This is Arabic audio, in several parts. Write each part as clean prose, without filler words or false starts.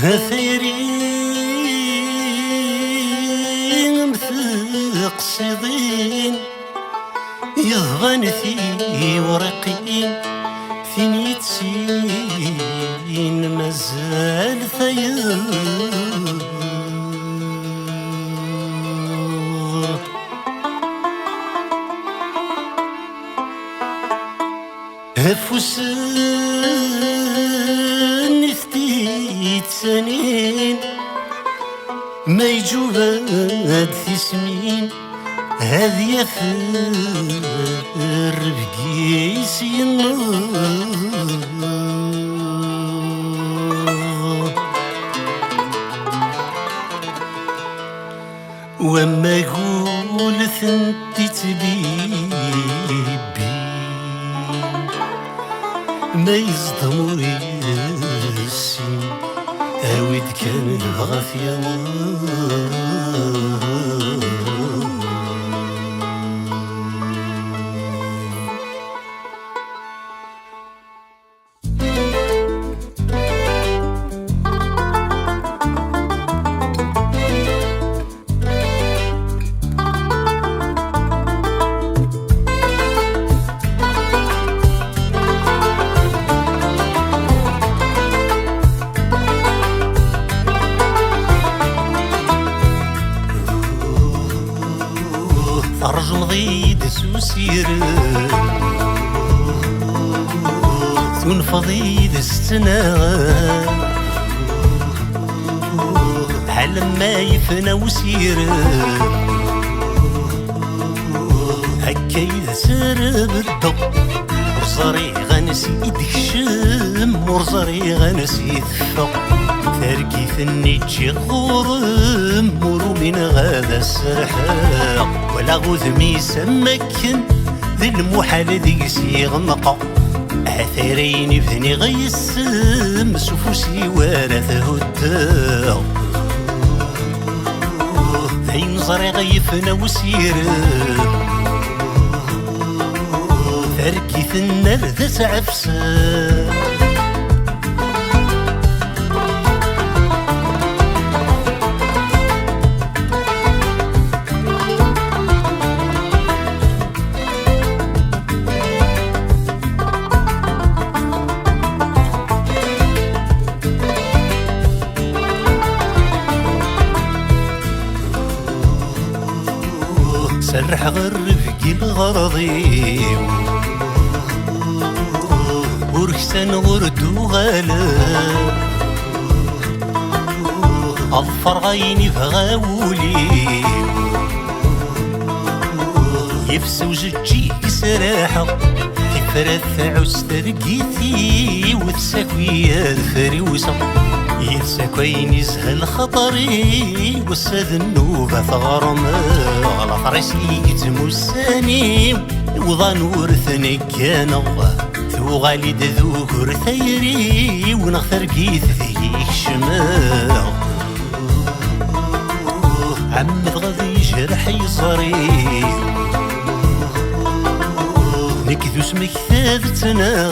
ثيرين مثق صيدين يضغن في ورقين فين يتسين مازال ثير هفوسن ثتيت سنين ما يجوباد في سمين هذي يفر بقيس وما يقول ثنتي تبيبي ما يصدمو يسين عاود كان الغافية رجل ضيد سوسير ثون فضيد استناغ حلم ما يفنى وسير هكا يسر بالضب ورزاري غنسي يدكشم ورزاري غنسي يتفق تركي ثني تجي غورم مرو من غادا السرحاق ولا غوذمي سمكن ذي المحال ذي سيغمقا عثيرين فهني غيسم سفوسي وارثه الداق ذي نظري غيفنا وسير تركي ثنر ذا سعفسا سرح غرفقي الغرضي وركسان غردو غالا أظفر غيني فغاولي يفسو ججي سراحة تفرث عسترقيتي وتساكويا الفريوسة يتساكوين يزهل خطري والساد النوبة ثغرم على فرسي يتمساني وظن ورثني كان ثوغالي ذوكر ثيري ونغثر قيث ذيك شماغ عمد غذي جرح يصري نكذو اسمك ثابتنا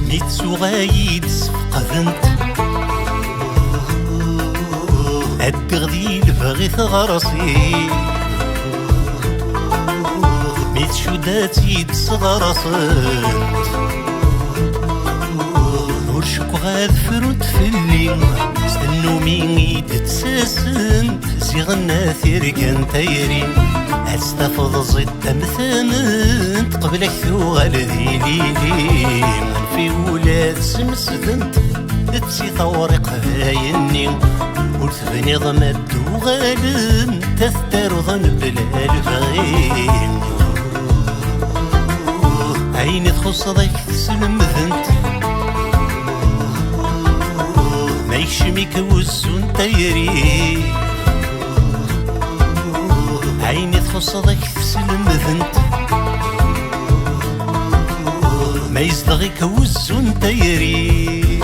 نيتسو غايد سفقذنت التغذيل باغي ثغرسي ميت شوداتي تصغرسنت ورشك غاد فرد في الليل استنو مين يتساسنت زيغنا ثير كان تايرين استفض زيد مثامنت قبلك ثوغال ذي ليلي في ولاد سمسدنت تسي طورق هايني ورثبني ضمد وغالم تثتر ظن بلا الفغين عيني تخص ضيك تسلم ذنت ما يشميك وزون تيري عيني تخص ضيك سلمذنت ما يصدغك وزون تيري